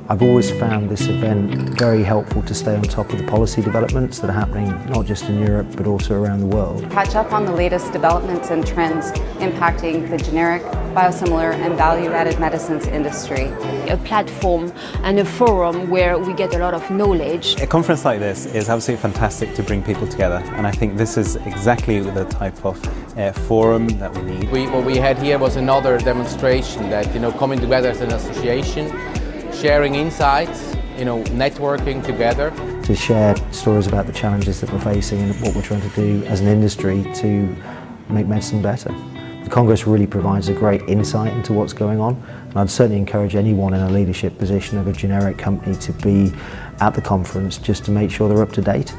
I've always found this event very helpful to stay on top of the policy developments that are happening not just in Europe but also around the world. Catch up on the latest developments and trends impacting the generic, biosimilar and value-added medicines industry. A platform and a forum where we get a lot of knowledge. A conference like this is absolutely fantastic to bring people together, and I think this is exactly the type of forum that we need. What we had here was another demonstration that, coming together as an association, sharing insights, networking together. To share stories about the challenges that we're facing and what we're trying to do as an industry to make medicine better. The Congress really provides a great insight into what's going on, and I'd certainly encourage anyone in a leadership position of a generic company to be at the conference just to make sure they're up to date.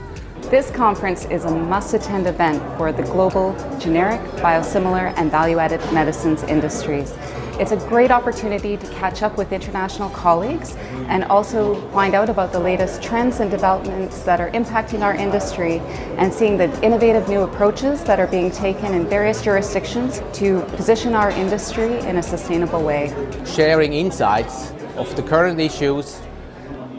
This conference is a must-attend event for the global generic, biosimilar and value-added medicines industries. It's a great opportunity to catch up with international colleagues and also find out about the latest trends and developments that are impacting our industry and seeing the innovative new approaches that are being taken in various jurisdictions to position our industry in a sustainable way. Sharing insights of the current issues,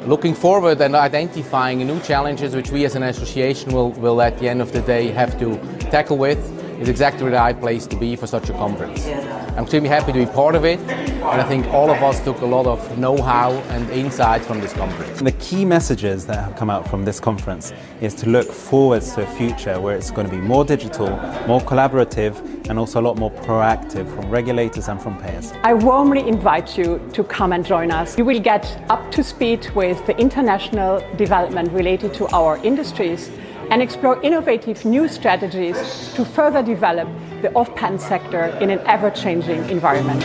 looking forward and identifying new challenges which we as an association will at the end of the day have to tackle with is exactly the right place to be for such a conference. I'm extremely happy to be part of it, and I think all of us took a lot of know-how and insights from this conference. The key messages that have come out from this conference is to look forwards to a future where it's going to be more digital, more collaborative, and also a lot more proactive from regulators and from payers. I warmly invite you to come and join us. You will get up to speed with the international development related to our industries and explore innovative new strategies to further develop the off-patent sector in an ever-changing environment.